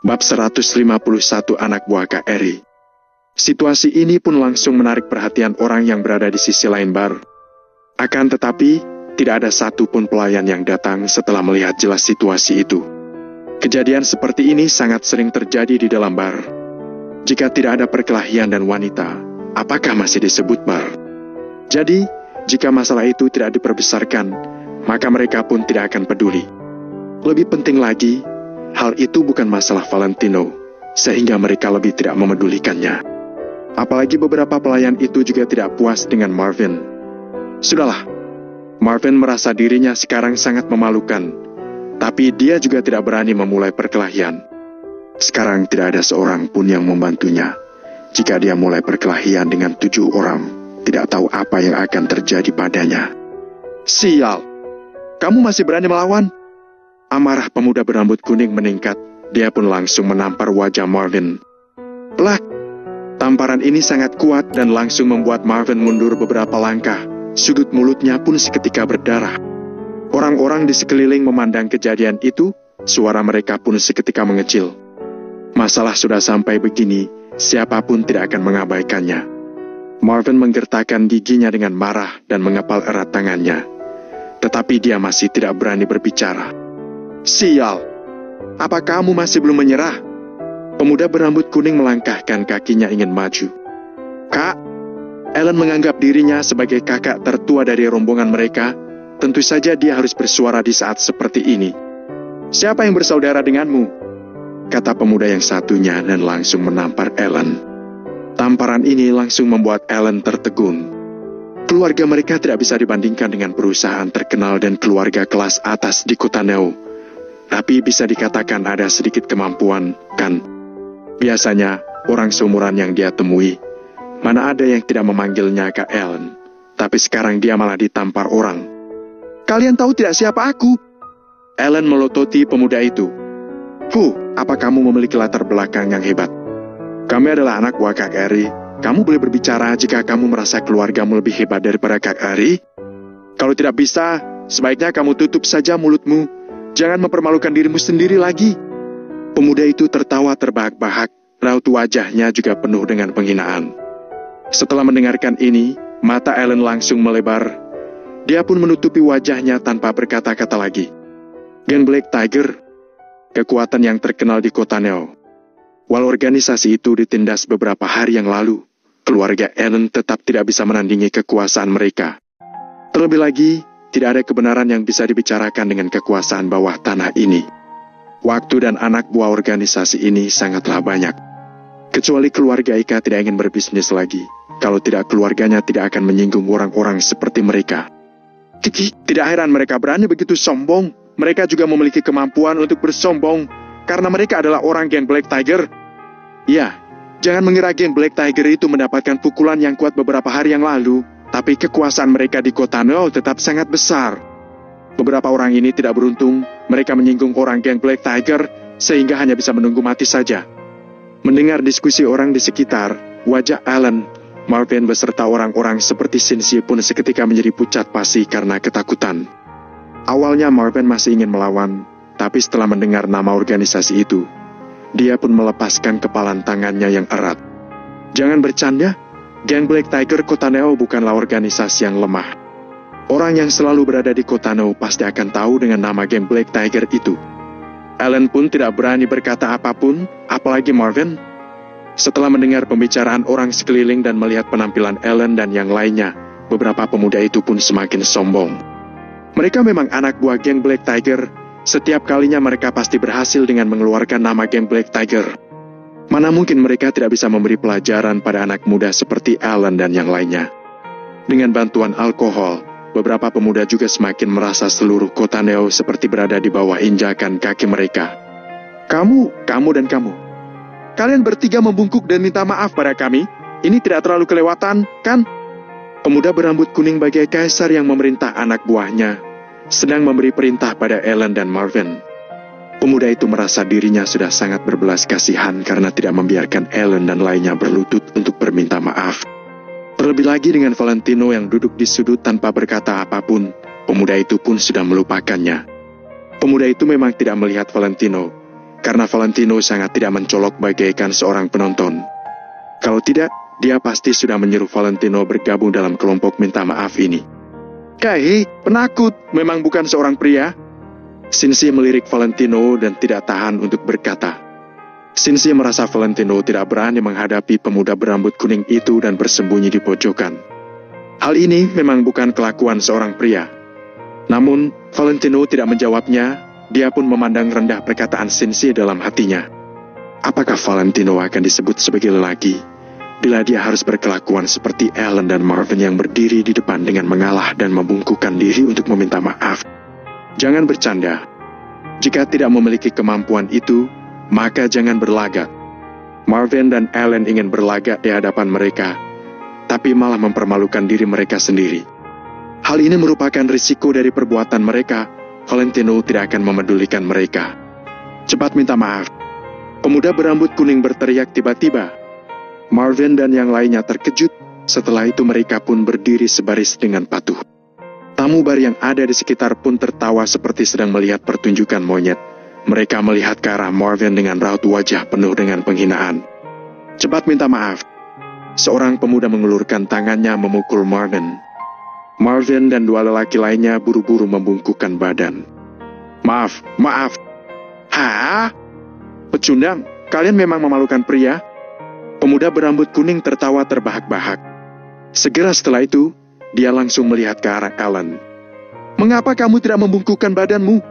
Bab 151 Anak Buah Kak Eri. Situasi ini pun langsung menarik perhatian orang yang berada di sisi lain bar. Akan tetapi, tidak ada satupun pelayan yang datang setelah melihat jelas situasi itu. Kejadian seperti ini sangat sering terjadi di dalam bar. Jika tidak ada perkelahian dan wanita, apakah masih disebut bar? Jadi, jika masalah itu tidak diperbesarkan, maka mereka pun tidak akan peduli. Lebih penting lagi, hal itu bukan masalah Valentino, sehingga mereka lebih tidak memedulikannya. Apalagi beberapa pelayan itu juga tidak puas dengan Marvin. Sudahlah, Marvin merasa dirinya sekarang sangat memalukan, tapi dia juga tidak berani memulai perkelahian. Sekarang tidak ada seorang pun yang membantunya. Jika dia mulai perkelahian dengan 7 orang, tidak tahu apa yang akan terjadi padanya. Sial, kamu masih berani melawan? Amarah pemuda berambut kuning meningkat, dia pun langsung menampar wajah Marvin. Plak! Tamparan ini sangat kuat dan langsung membuat Marvin mundur beberapa langkah. Sudut mulutnya pun seketika berdarah. Orang-orang di sekeliling memandang kejadian itu, suara mereka pun seketika mengecil. Masalah sudah sampai begini, siapapun tidak akan mengabaikannya. Marvin menggertakkan giginya dengan marah dan mengepal erat tangannya. Tetapi dia masih tidak berani berbicara. Sial! Apa kamu masih belum menyerah? Pemuda berambut kuning melangkahkan kakinya ingin maju. Kak, Ellen menganggap dirinya sebagai kakak tertua dari rombongan mereka. Tentu saja dia harus bersuara di saat seperti ini. Siapa yang bersaudara denganmu? Kata pemuda yang satunya dan langsung menampar Ellen. Tamparan ini langsung membuat Ellen tertegun. Keluarga mereka tidak bisa dibandingkan dengan perusahaan terkenal dan keluarga kelas atas di kota Neo. Tapi bisa dikatakan ada sedikit kemampuan, kan? Biasanya, orang seumuran yang dia temui, mana ada yang tidak memanggilnya Kak Ellen. Tapi sekarang dia malah ditampar orang. Kalian tahu tidak siapa aku? Ellen melototi pemuda itu. Apa kamu memiliki latar belakang yang hebat? Kami adalah anak buah Kak Eri. Kamu boleh berbicara jika kamu merasa keluargamu lebih hebat daripada Kak Eri? Kalau tidak bisa, sebaiknya kamu tutup saja mulutmu. Jangan mempermalukan dirimu sendiri lagi. Pemuda itu tertawa terbahak-bahak, raut wajahnya juga penuh dengan penghinaan. Setelah mendengarkan ini, mata Ellen langsung melebar. Dia pun menutupi wajahnya tanpa berkata-kata lagi. Geng Black Tiger, kekuatan yang terkenal di kota Neo. Walau organisasi itu ditindas beberapa hari yang lalu, keluarga Ellen tetap tidak bisa menandingi kekuasaan mereka. Terlebih lagi, tidak ada kebenaran yang bisa dibicarakan dengan kekuasaan bawah tanah ini. Waktu dan anak buah organisasi ini sangatlah banyak. Kecuali keluarga Ika tidak ingin berbisnis lagi. Kalau tidak, keluarganya tidak akan menyinggung orang-orang seperti mereka. Tidak heran mereka berani begitu sombong. Mereka juga memiliki kemampuan untuk bersombong, karena mereka adalah orang geng Black Tiger. Ya, jangan mengira geng Black Tiger itu mendapatkan pukulan yang kuat beberapa hari yang lalu, tapi kekuasaan mereka di kota Neo tetap sangat besar. Beberapa orang ini tidak beruntung, mereka menyinggung orang geng Black Tiger, sehingga hanya bisa menunggu mati saja. Mendengar diskusi orang di sekitar, wajah Ellen, Marvin beserta orang-orang seperti Sinsi pun seketika menjadi pucat pasi karena ketakutan. Awalnya Marvin masih ingin melawan, tapi setelah mendengar nama organisasi itu, dia pun melepaskan kepalan tangannya yang erat. Jangan bercanda, geng Black Tiger kota Neo bukanlah organisasi yang lemah. Orang yang selalu berada di kota Neo pasti akan tahu dengan nama geng Black Tiger itu. Ellen pun tidak berani berkata apapun, apalagi Marvin. Setelah mendengar pembicaraan orang sekeliling dan melihat penampilan Ellen dan yang lainnya, beberapa pemuda itu pun semakin sombong. Mereka memang anak buah geng Black Tiger. Setiap kalinya mereka pasti berhasil dengan mengeluarkan nama geng Black Tiger. Mana mungkin mereka tidak bisa memberi pelajaran pada anak muda seperti Ellen dan yang lainnya. Dengan bantuan alkohol, beberapa pemuda juga semakin merasa seluruh kota Neo seperti berada di bawah injakan kaki mereka. Kamu dan kamu. Kalian bertiga membungkuk dan minta maaf pada kami. Ini tidak terlalu kelewatan, kan? Pemuda berambut kuning bagai kaisar yang memerintah anak buahnya, sedang memberi perintah pada Ellen dan Marvin. Pemuda itu merasa dirinya sudah sangat berbelas kasihan karena tidak membiarkan Ellen dan lainnya berlutut untuk berminta maaf. Terlebih lagi dengan Valentino yang duduk di sudut tanpa berkata apapun, pemuda itu pun sudah melupakannya. Pemuda itu memang tidak melihat Valentino. karena Valentino sangat tidak mencolok bagaikan seorang penonton. Kalau tidak, dia pasti sudah menyuruh Valentino bergabung dalam kelompok minta maaf ini. Hei, penakut, memang bukan seorang pria. Shinji melirik Valentino dan tidak tahan untuk berkata. Shinji merasa Valentino tidak berani menghadapi pemuda berambut kuning itu dan bersembunyi di pojokan. Hal ini memang bukan kelakuan seorang pria. Namun, Valentino tidak menjawabnya, dia pun memandang rendah perkataan Shinji dalam hatinya. Apakah Valentino akan disebut sebagai lelaki bila dia harus berkelakuan seperti Ellen dan Marvin yang berdiri di depan dengan mengalah dan membungkukkan diri untuk meminta maaf? Jangan bercanda. Jika tidak memiliki kemampuan itu, maka jangan berlagak. Marvin dan Ellen ingin berlagak di hadapan mereka, tapi malah mempermalukan diri mereka sendiri. Hal ini merupakan risiko dari perbuatan mereka. Valentino tidak akan memedulikan mereka. Cepat minta maaf. Pemuda berambut kuning berteriak tiba-tiba. Marvin dan yang lainnya terkejut, setelah itu mereka pun berdiri sebaris dengan patuh. Tamu bar yang ada di sekitar pun tertawa seperti sedang melihat pertunjukan monyet. Mereka melihat ke arah Marvin dengan raut wajah penuh dengan penghinaan. Cepat minta maaf. Seorang pemuda mengulurkan tangannya memukul Marvin. Marvin dan dua lelaki lainnya buru-buru membungkukkan badan. Maaf, maaf. Hah? Pecundang, kalian memang memalukan pria? Pemuda berambut kuning tertawa terbahak-bahak. Segera setelah itu, dia langsung melihat ke arah Ellen. Mengapa kamu tidak membungkukkan badanmu?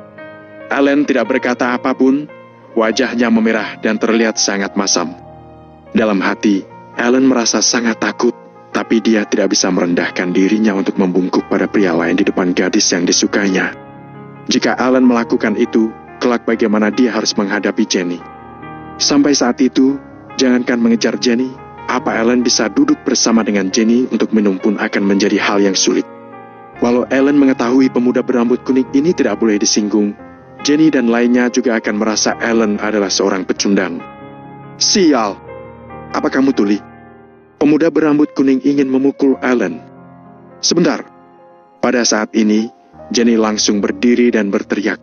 Ellen tidak berkata apapun, wajahnya memerah dan terlihat sangat masam. Dalam hati, Ellen merasa sangat takut, tapi dia tidak bisa merendahkan dirinya untuk membungkuk pada pria lain di depan gadis yang disukainya. Jika Ellen melakukan itu, kelak bagaimana dia harus menghadapi Jenny? Sampai saat itu, jangankan mengejar Jenny, apa Ellen bisa duduk bersama dengan Jenny untuk minum pun akan menjadi hal yang sulit. Walau Ellen mengetahui pemuda berambut kuning ini tidak boleh disinggung, Jenny dan lainnya juga akan merasa Ellen adalah seorang pecundang. Sial! Apa kamu tuli? Pemuda berambut kuning ingin memukul Ellen. Sebentar. Pada saat ini, Jenny langsung berdiri dan berteriak.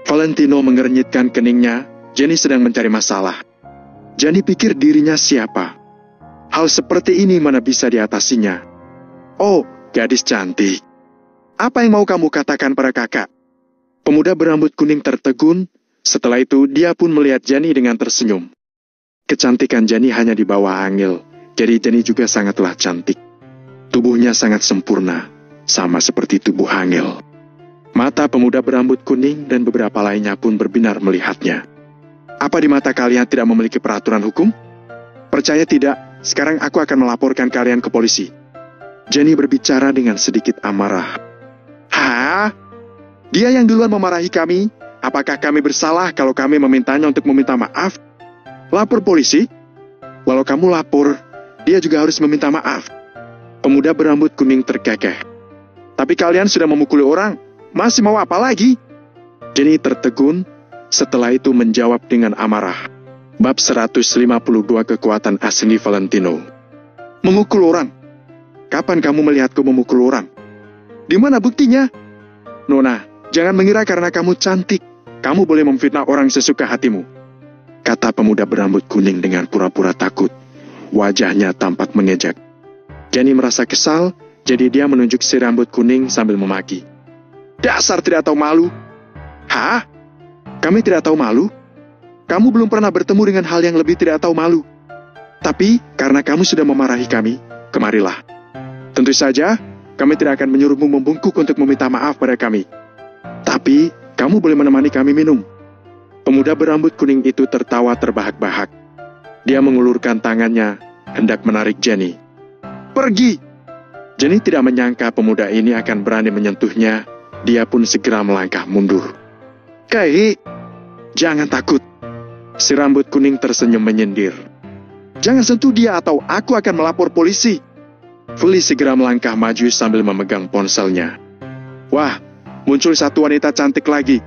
Valentino mengernyitkan keningnya, Jenny sedang mencari masalah. Jenny pikir dirinya siapa? Hal seperti ini mana bisa diatasinya? Oh, gadis cantik. Apa yang mau kamu katakan pada kakak? Pemuda berambut kuning tertegun, setelah itu dia pun melihat Jenny dengan tersenyum. Kecantikan Jenny hanya di bawah angel, jadi Jenny juga sangatlah cantik. Tubuhnya sangat sempurna, sama seperti tubuh angel. Mata pemuda berambut kuning dan beberapa lainnya pun berbinar melihatnya. Apa di mata kalian tidak memiliki peraturan hukum? Percaya tidak, sekarang aku akan melaporkan kalian ke polisi. Jenny berbicara dengan sedikit amarah. Hah? Dia yang duluan memarahi kami? Apakah kami bersalah kalau kami memintanya untuk meminta maaf? Lapor polisi? Walau kamu lapor, dia juga harus meminta maaf. Pemuda berambut kuning terkekeh. Tapi kalian sudah memukuli orang, masih mau apa lagi? Jenny tertegun. Setelah itu menjawab dengan amarah. Bab 152 kekuatan asli Valentino. Memukul orang? Kapan kamu melihatku memukul orang? Di mana buktinya? Nona, jangan mengira karena kamu cantik, kamu boleh memfitnah orang sesuka hatimu. Kata pemuda berambut kuning dengan pura-pura takut. Wajahnya tampak mengejek. Jenny merasa kesal, jadi dia menunjuk si rambut kuning sambil memaki. Dasar tidak tahu malu. Hah? Kami tidak tahu malu? Kamu belum pernah bertemu dengan hal yang lebih tidak tahu malu. Tapi, karena kamu sudah memarahi kami, kemarilah. Tentu saja, kami tidak akan menyuruhmu membungkuk untuk meminta maaf pada kami. Tapi, kamu boleh menemani kami minum. Pemuda berambut kuning itu tertawa terbahak-bahak. Dia mengulurkan tangannya, hendak menarik Jenny. Pergi! Jenny tidak menyangka pemuda ini akan berani menyentuhnya. Dia pun segera melangkah mundur. Hei, jangan takut. Si rambut kuning tersenyum menyindir. Jangan sentuh dia atau aku akan melapor polisi. Feli segera melangkah maju sambil memegang ponselnya. Wah, muncul satu wanita cantik lagi.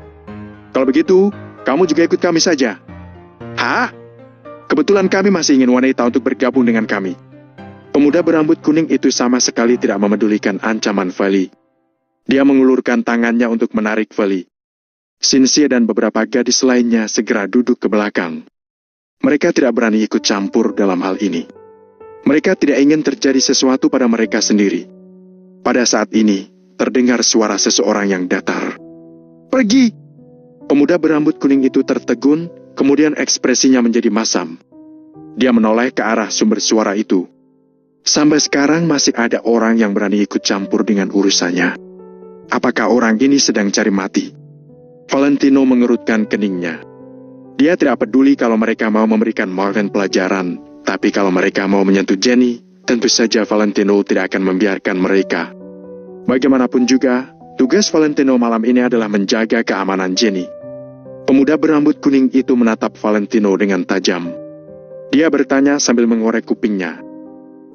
Kalau begitu, kamu juga ikut kami saja. Hah? Kebetulan kami masih ingin wanita untuk bergabung dengan kami. Pemuda berambut kuning itu sama sekali tidak memedulikan ancaman Feli. Dia mengulurkan tangannya untuk menarik Feli. Cynthia dan beberapa gadis lainnya segera duduk ke belakang. Mereka tidak berani ikut campur dalam hal ini. Mereka tidak ingin terjadi sesuatu pada mereka sendiri. Pada saat ini, terdengar suara seseorang yang datar. "Pergi!" Pemuda berambut kuning itu tertegun, kemudian ekspresinya menjadi masam. Dia menoleh ke arah sumber suara itu. Sampai sekarang masih ada orang yang berani ikut campur dengan urusannya. Apakah orang ini sedang cari mati? Valentino mengerutkan keningnya. Dia tidak peduli kalau mereka mau memberikan Marvin pelajaran, tapi kalau mereka mau menyentuh Jenny, tentu saja Valentino tidak akan membiarkan mereka. Bagaimanapun juga, tugas Valentino malam ini adalah menjaga keamanan Jenny. Pemuda berambut kuning itu menatap Valentino dengan tajam. Dia bertanya sambil mengorek kupingnya.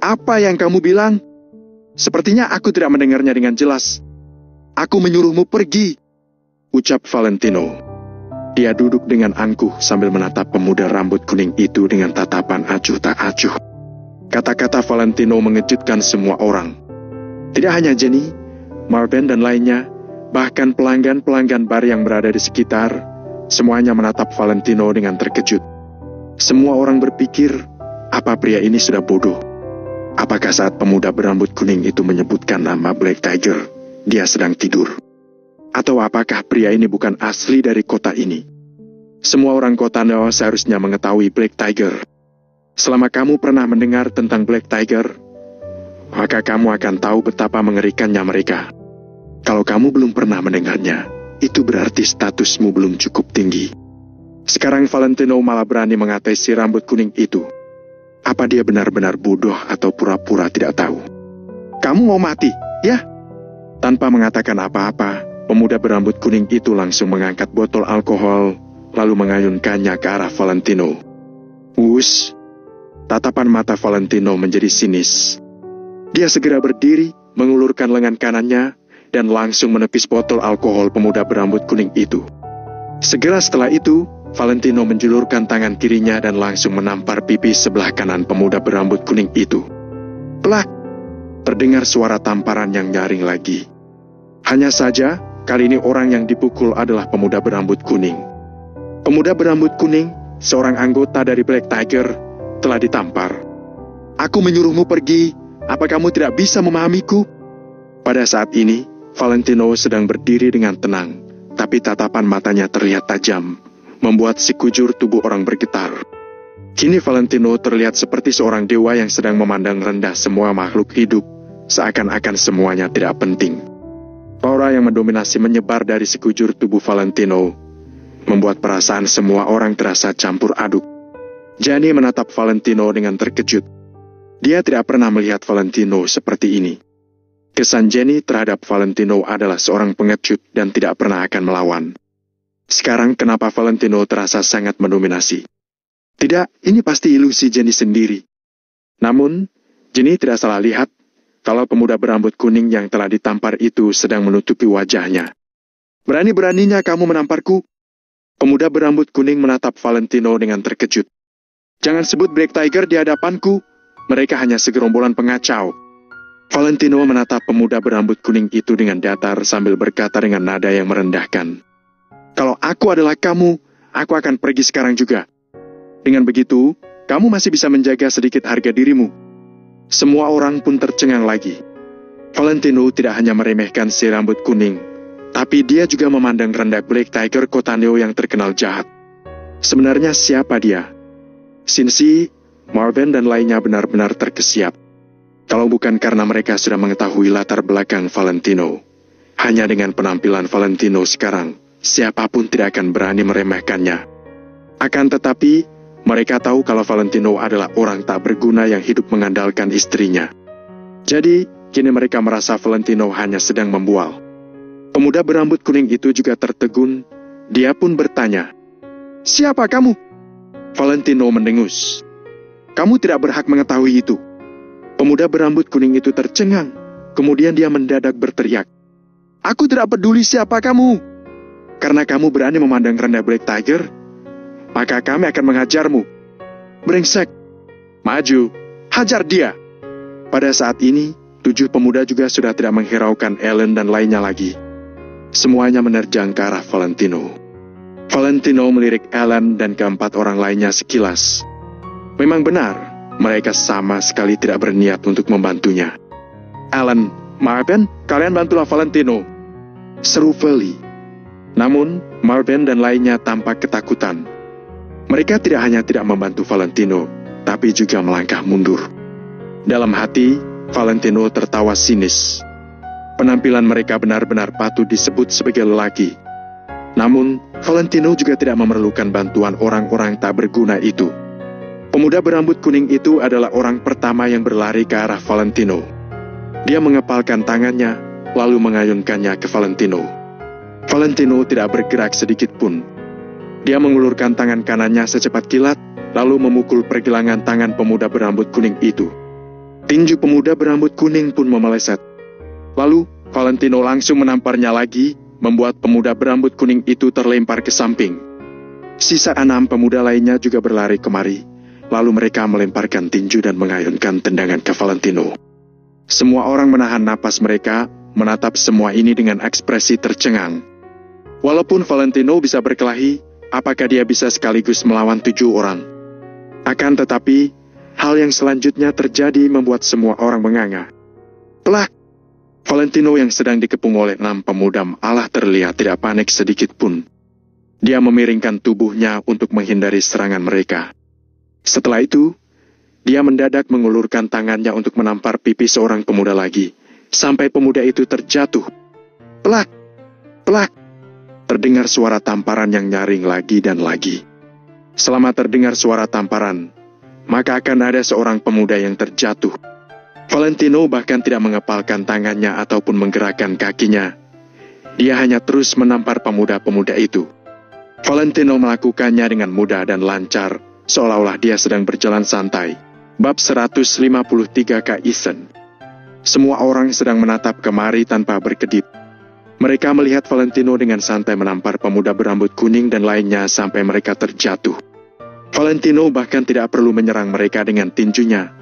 "Apa yang kamu bilang? Sepertinya aku tidak mendengarnya dengan jelas." "Aku menyuruhmu pergi," ucap Valentino. Dia duduk dengan angkuh sambil menatap pemuda rambut kuning itu dengan tatapan acuh tak acuh. Kata-kata Valentino mengejutkan semua orang. Tidak hanya Jenny, Marvin dan lainnya, bahkan pelanggan-pelanggan bar yang berada di sekitar, semuanya menatap Valentino dengan terkejut. Semua orang berpikir, apa pria ini sudah bodoh? Apakah saat pemuda berambut kuning itu menyebutkan nama Black Tiger, dia sedang tidur? Atau apakah pria ini bukan asli dari kota ini? Semua orang kota Neo seharusnya mengetahui Black Tiger. Selama kamu pernah mendengar tentang Black Tiger, maka kamu akan tahu betapa mengerikannya mereka. Kalau kamu belum pernah mendengarnya, itu berarti statusmu belum cukup tinggi. Sekarang Valentino malah berani mengatai si rambut kuning itu. Apa dia benar-benar bodoh atau pura-pura tidak tahu? "Kamu mau mati, ya?" Tanpa mengatakan apa-apa, pemuda berambut kuning itu langsung mengangkat botol alkohol, lalu mengayunkannya ke arah Valentino. Wush! Tatapan mata Valentino menjadi sinis. Dia segera berdiri, mengulurkan lengan kanannya, dan langsung menepis botol alkohol pemuda berambut kuning itu. Segera setelah itu, Valentino menjulurkan tangan kirinya dan langsung menampar pipi sebelah kanan pemuda berambut kuning itu. Plak! Terdengar suara tamparan yang nyaring lagi. Hanya saja, kali ini orang yang dipukul adalah pemuda berambut kuning. Pemuda berambut kuning, seorang anggota dari Black Tiger, telah ditampar. "Aku menyuruhmu pergi, apa kamu tidak bisa memahamiku?" Pada saat ini, Valentino sedang berdiri dengan tenang, tapi tatapan matanya terlihat tajam, membuat sekujur tubuh orang bergetar. Kini Valentino terlihat seperti seorang dewa yang sedang memandang rendah semua makhluk hidup, seakan-akan semuanya tidak penting. Aura yang mendominasi menyebar dari sekujur tubuh Valentino, membuat perasaan semua orang terasa campur aduk. Jenny menatap Valentino dengan terkejut. Dia tidak pernah melihat Valentino seperti ini. Kesan Jenny terhadap Valentino adalah seorang pengecut dan tidak pernah akan melawan. Sekarang kenapa Valentino terasa sangat mendominasi? Tidak, ini pasti ilusi Jenny sendiri. Namun, Jenny tidak salah lihat kalau pemuda berambut kuning yang telah ditampar itu sedang menutupi wajahnya. "Berani-beraninya kamu menamparku?" Pemuda berambut kuning menatap Valentino dengan terkejut. "Jangan sebut Black Tiger di hadapanku, mereka hanya segerombolan pengacau." Valentino menatap pemuda berambut kuning itu dengan datar sambil berkata dengan nada yang merendahkan. "Kalau aku adalah kamu, aku akan pergi sekarang juga. Dengan begitu, kamu masih bisa menjaga sedikit harga dirimu." Semua orang pun tercengang lagi. Valentino tidak hanya meremehkan si rambut kuning, tapi dia juga memandang rendah Black Tiger kota Neo yang terkenal jahat. Sebenarnya siapa dia? Cynthia, Marvin dan lainnya benar-benar terkesiap. Kalau bukan karena mereka sudah mengetahui latar belakang Valentino, hanya dengan penampilan Valentino sekarang, siapapun tidak akan berani meremehkannya. Akan tetapi, mereka tahu kalau Valentino adalah orang tak berguna yang hidup mengandalkan istrinya. Jadi, kini mereka merasa Valentino hanya sedang membual. Pemuda berambut kuning itu juga tertegun, dia pun bertanya, "Siapa kamu?" Valentino mendengus. "Kamu tidak berhak mengetahui itu." Pemuda berambut kuning itu tercengang, kemudian dia mendadak berteriak, "Aku tidak peduli siapa kamu. Karena kamu berani memandang rendah Black Tiger, maka kami akan menghajarmu. Brengsek, maju, hajar dia." Pada saat ini, 7 pemuda juga sudah tidak menghiraukan Ellen dan lainnya lagi. Semuanya menerjang ke arah Valentino. Valentino melirik Alan dan keempat orang lainnya sekilas. Memang benar, mereka sama sekali tidak berniat untuk membantunya. "Alan, Marvin, kalian bantulah Valentino," seru Feli. Namun, Marvin dan lainnya tampak ketakutan. Mereka tidak hanya tidak membantu Valentino, tapi juga melangkah mundur. Dalam hati, Valentino tertawa sinis. Penampilan mereka benar-benar patut disebut sebagai lelaki. Namun, Valentino juga tidak memerlukan bantuan orang-orang tak berguna itu. Pemuda berambut kuning itu adalah orang pertama yang berlari ke arah Valentino. Dia mengepalkan tangannya, lalu mengayunkannya ke Valentino. Valentino tidak bergerak sedikit pun. Dia mengulurkan tangan kanannya secepat kilat, lalu memukul pergelangan tangan pemuda berambut kuning itu. Tinju pemuda berambut kuning pun memeleset. Lalu, Valentino langsung menamparnya lagi, membuat pemuda berambut kuning itu terlempar ke samping. Sisa 6 pemuda lainnya juga berlari kemari, lalu mereka melemparkan tinju dan mengayunkan tendangan ke Valentino. Semua orang menahan napas mereka, menatap semua ini dengan ekspresi tercengang. Walaupun Valentino bisa berkelahi, apakah dia bisa sekaligus melawan 7 orang? Akan tetapi, hal yang selanjutnya terjadi membuat semua orang menganga. Plak! Valentino yang sedang dikepung oleh 6 pemuda malah terlihat tidak panik sedikit pun. Dia memiringkan tubuhnya untuk menghindari serangan mereka. Setelah itu, dia mendadak mengulurkan tangannya untuk menampar pipi seorang pemuda lagi, sampai pemuda itu terjatuh. Plak! Plak! Terdengar suara tamparan yang nyaring lagi dan lagi. Selama terdengar suara tamparan, maka akan ada seorang pemuda yang terjatuh. Valentino bahkan tidak mengepalkan tangannya ataupun menggerakkan kakinya. Dia hanya terus menampar pemuda-pemuda itu. Valentino melakukannya dengan mudah dan lancar, seolah-olah dia sedang berjalan santai. Bab 153 Kaisen. Semua orang sedang menatap kemari tanpa berkedip. Mereka melihat Valentino dengan santai menampar pemuda berambut kuning dan lainnya sampai mereka terjatuh. Valentino bahkan tidak perlu menyerang mereka dengan tinjunya.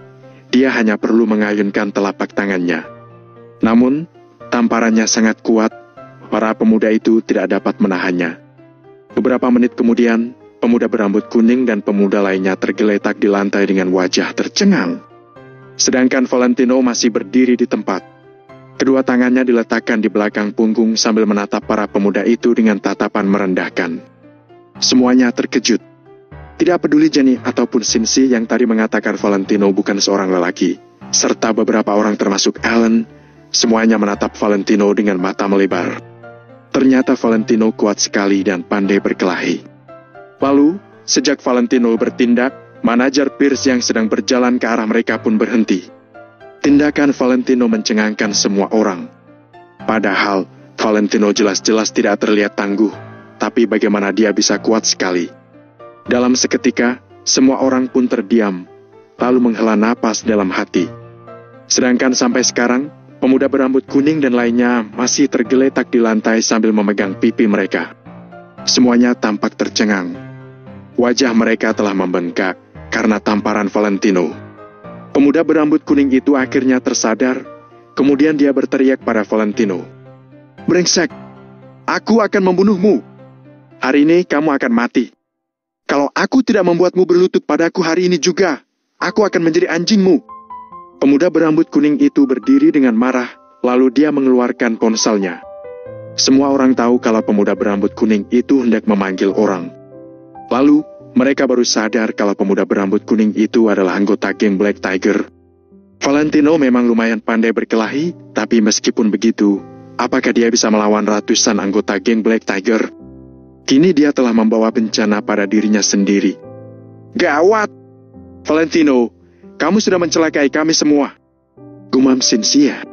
Dia hanya perlu mengayunkan telapak tangannya. Namun, tamparannya sangat kuat, para pemuda itu tidak dapat menahannya. Beberapa menit kemudian, pemuda berambut kuning dan pemuda lainnya tergeletak di lantai dengan wajah tercengang. Sedangkan Valentino masih berdiri di tempat. Kedua tangannya diletakkan di belakang punggung sambil menatap para pemuda itu dengan tatapan merendahkan. Semuanya terkejut. Tidak peduli Jenny ataupun Sinsi yang tadi mengatakan Valentino bukan seorang lelaki, serta beberapa orang termasuk Alan, semuanya menatap Valentino dengan mata melebar. Ternyata Valentino kuat sekali dan pandai berkelahi. Lalu, sejak Valentino bertindak, manajer Pierce yang sedang berjalan ke arah mereka pun berhenti. Tindakan Valentino mencengangkan semua orang. Padahal, Valentino jelas-jelas tidak terlihat tangguh, tapi bagaimana dia bisa kuat sekali. Dalam seketika, semua orang pun terdiam, lalu menghela napas dalam hati. Sedangkan sampai sekarang, pemuda berambut kuning dan lainnya masih tergeletak di lantai sambil memegang pipi mereka. Semuanya tampak tercengang. Wajah mereka telah membengkak karena tamparan Valentino. Pemuda berambut kuning itu akhirnya tersadar, kemudian dia berteriak pada Valentino. "Brengsek, aku akan membunuhmu. Hari ini kamu akan mati. Kalau aku tidak membuatmu berlutut padaku hari ini juga, aku akan menjadi anjingmu." Pemuda berambut kuning itu berdiri dengan marah, lalu dia mengeluarkan ponselnya. Semua orang tahu kalau pemuda berambut kuning itu hendak memanggil orang. Lalu, mereka baru sadar kalau pemuda berambut kuning itu adalah anggota geng Black Tiger. Valentino memang lumayan pandai berkelahi, tapi meskipun begitu, apakah dia bisa melawan ratusan anggota geng Black Tiger? Kini dia telah membawa bencana pada dirinya sendiri. "Gawat! Valentino, kamu sudah mencelakai kami semua," gumam Cynthia.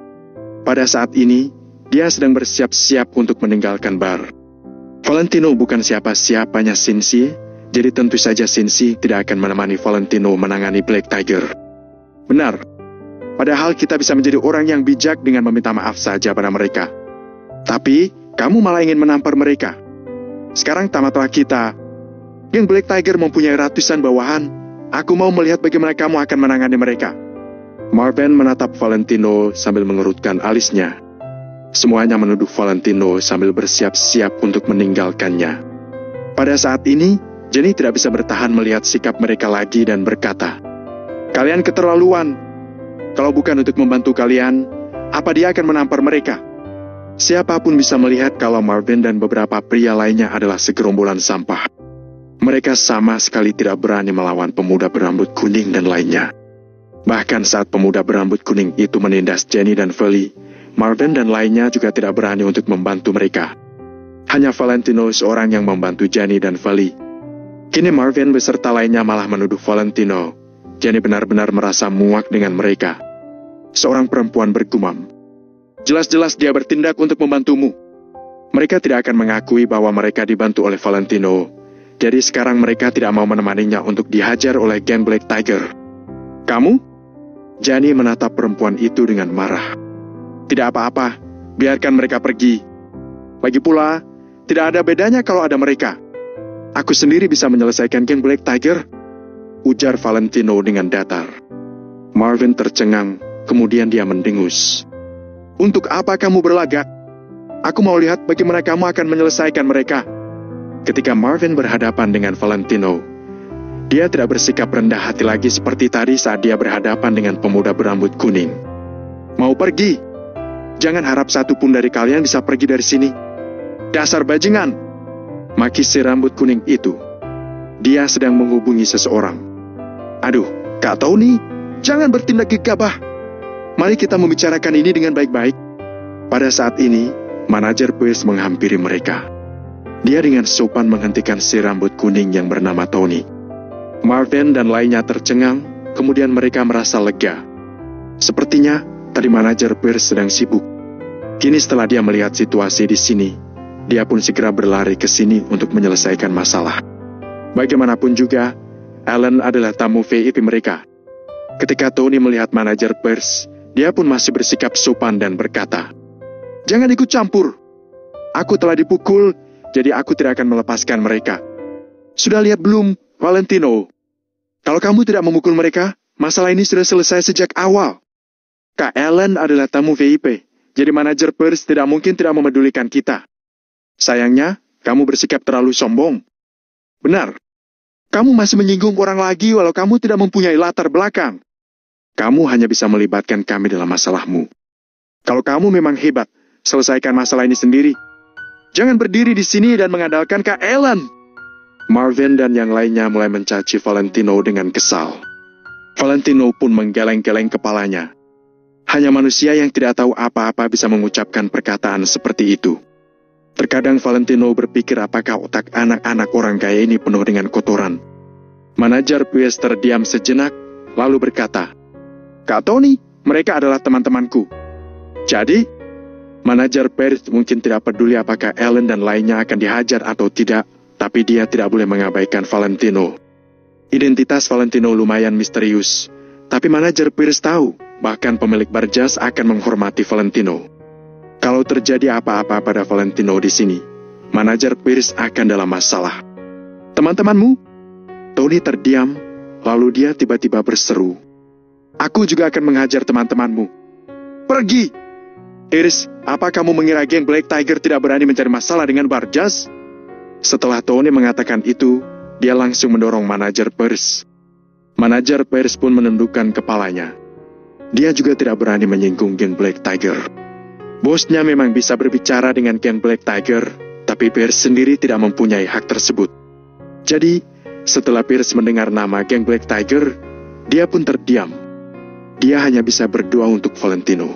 Pada saat ini, dia sedang bersiap-siap untuk meninggalkan bar. Valentino bukan siapa-siapanya Cynthia, jadi tentu saja Cynthia tidak akan menemani Valentino menangani Black Tiger. Benar, padahal kita bisa menjadi orang yang bijak dengan meminta maaf saja pada mereka. Tapi, kamu malah ingin menampar mereka. Sekarang tamatlah kita. Geng Black Tiger mempunyai ratusan bawahan. Aku mau melihat bagaimana kamu akan menangani mereka. Marvin menatap Valentino sambil mengerutkan alisnya. Semuanya menuduh Valentino sambil bersiap-siap untuk meninggalkannya. Pada saat ini, Jenny tidak bisa bertahan melihat sikap mereka lagi dan berkata, "Kalian keterlaluan. Kalau bukan untuk membantu kalian, apa dia akan menampar mereka?" Siapapun bisa melihat kalau Marvin dan beberapa pria lainnya adalah segerombolan sampah. Mereka sama sekali tidak berani melawan pemuda berambut kuning dan lainnya. Bahkan saat pemuda berambut kuning itu menindas Jenny dan Feli, Marvin dan lainnya juga tidak berani untuk membantu mereka. Hanya Valentino seorang yang membantu Jenny dan Feli. Kini Marvin beserta lainnya malah menuduh Valentino. Jenny benar-benar merasa muak dengan mereka. Seorang perempuan bergumam, "Jelas-jelas dia bertindak untuk membantumu." Mereka tidak akan mengakui bahwa mereka dibantu oleh Valentino. Jadi sekarang mereka tidak mau menemaninya untuk dihajar oleh geng Black Tiger. "Kamu?" Jenny menatap perempuan itu dengan marah. "Tidak apa-apa, biarkan mereka pergi. Lagi pula, tidak ada bedanya kalau ada mereka. Aku sendiri bisa menyelesaikan geng Black Tiger," ujar Valentino dengan datar. Marvin tercengang, kemudian dia mendengus. "Untuk apa kamu berlagak? Aku mau lihat bagaimana kamu akan menyelesaikan mereka." Ketika Marvin berhadapan dengan Valentino, dia tidak bersikap rendah hati lagi seperti tadi saat dia berhadapan dengan pemuda berambut kuning. "Mau pergi? Jangan harap satu pun dari kalian bisa pergi dari sini. Dasar bajingan!" maki si rambut kuning itu. Dia sedang menghubungi seseorang. "Aduh, Kak Tony, jangan bertindak gegabah. Mari kita membicarakan ini dengan baik-baik." Pada saat ini, manajer Pierce menghampiri mereka. Dia dengan sopan menghentikan si rambut kuning yang bernama Tony. Marvin dan lainnya tercengang, kemudian mereka merasa lega. Sepertinya, tadi manajer Pierce sedang sibuk. Kini setelah dia melihat situasi di sini, dia pun segera berlari ke sini untuk menyelesaikan masalah. Bagaimanapun juga, Alan adalah tamu VIP mereka. Ketika Tony melihat manajer Pierce, dia pun masih bersikap sopan dan berkata, "Jangan ikut campur. Aku telah dipukul, jadi aku tidak akan melepaskan mereka. Sudah lihat belum, Valentino? Kalau kamu tidak memukul mereka, masalah ini sudah selesai sejak awal. Kak Alan adalah tamu VIP, jadi manajer Pierce tidak mungkin tidak memedulikan kita. Sayangnya, kamu bersikap terlalu sombong. Benar, kamu masih menyinggung orang lagi walau kamu tidak mempunyai latar belakang. Kamu hanya bisa melibatkan kami dalam masalahmu. Kalau kamu memang hebat, selesaikan masalah ini sendiri. Jangan berdiri di sini dan mengandalkan Kak Alan." Marvin dan yang lainnya mulai mencaci Valentino dengan kesal. Valentino pun menggeleng-geleng kepalanya. Hanya manusia yang tidak tahu apa-apa bisa mengucapkan perkataan seperti itu. Terkadang Valentino berpikir apakah otak anak-anak orang kaya ini penuh dengan kotoran. Manajer Pierce terdiam sejenak, lalu berkata, "Kak Tony, mereka adalah teman-temanku. Jadi, manajer Pierce mungkin tidak peduli apakah Alan dan lainnya akan dihajar atau tidak, tapi dia tidak boleh mengabaikan Valentino. Identitas Valentino lumayan misterius, tapi manajer Pierce tahu, bahkan pemilik bar jas akan menghormati Valentino. Kalau terjadi apa-apa pada Valentino di sini, manajer Pierce akan dalam masalah. Teman-temanmu?" Tony terdiam, lalu dia tiba-tiba berseru, "Aku juga akan menghajar teman-temanmu. Pergi! Iris, apa kamu mengira geng Black Tiger tidak berani mencari masalah dengan bar jas?" Setelah Tony mengatakan itu, dia langsung mendorong manajer Pierce. Manajer Pierce pun menundukkan kepalanya. Dia juga tidak berani menyinggung geng Black Tiger. Bosnya memang bisa berbicara dengan geng Black Tiger, tapi Pierce sendiri tidak mempunyai hak tersebut. Jadi, setelah Pierce mendengar nama geng Black Tiger, dia pun terdiam. Dia hanya bisa berdoa untuk Valentino.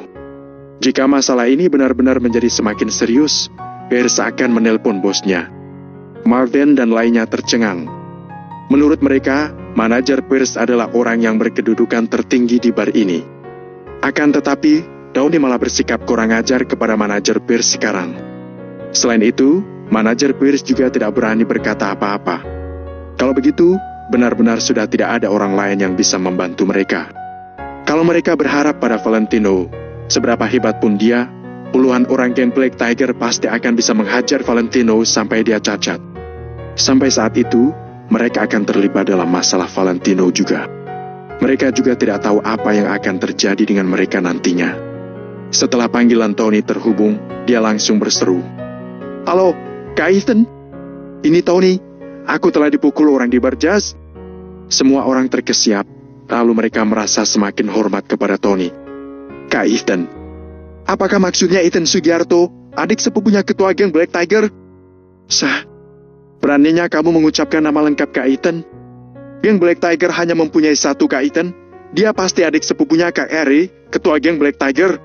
Jika masalah ini benar-benar menjadi semakin serius, Pierce akan menelpon bosnya. Marvin dan lainnya tercengang. Menurut mereka, manajer Pierce adalah orang yang berkedudukan tertinggi di bar ini. Akan tetapi, Tony malah bersikap kurang ajar kepada manajer Pierce sekarang. Selain itu, manajer Pierce juga tidak berani berkata apa-apa. Kalau begitu, benar-benar sudah tidak ada orang lain yang bisa membantu mereka. Kalau mereka berharap pada Valentino, seberapa hebat pun dia, puluhan orang geng Black Tiger pasti akan bisa menghajar Valentino sampai dia cacat. Sampai saat itu, mereka akan terlibat dalam masalah Valentino juga. Mereka juga tidak tahu apa yang akan terjadi dengan mereka nantinya. Setelah panggilan Tony terhubung, dia langsung berseru. Halo, Kak Ethan? Ini Tony. Aku telah dipukul orang di bar jazz. Semua orang terkesiap, lalu mereka merasa semakin hormat kepada Tony. Kak Ethan, apakah maksudnya Ethan Sugiarto, adik sepupunya ketua geng Black Tiger? Sah, beraninya kamu mengucapkan nama lengkap Kak Ethan? Geng Black Tiger hanya mempunyai satu Kak Ethan. Dia pasti adik sepupunya Kak Eri, ketua geng Black Tiger.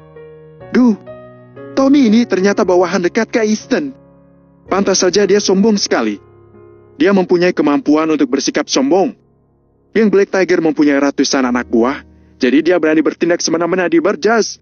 Duh, Tony ini ternyata bawahan dekat Kak Ethan. Pantas saja dia sombong sekali. Dia mempunyai kemampuan untuk bersikap sombong. Geng Black Tiger mempunyai ratusan anak buah, jadi dia berani bertindak semena-mena di bar jazz.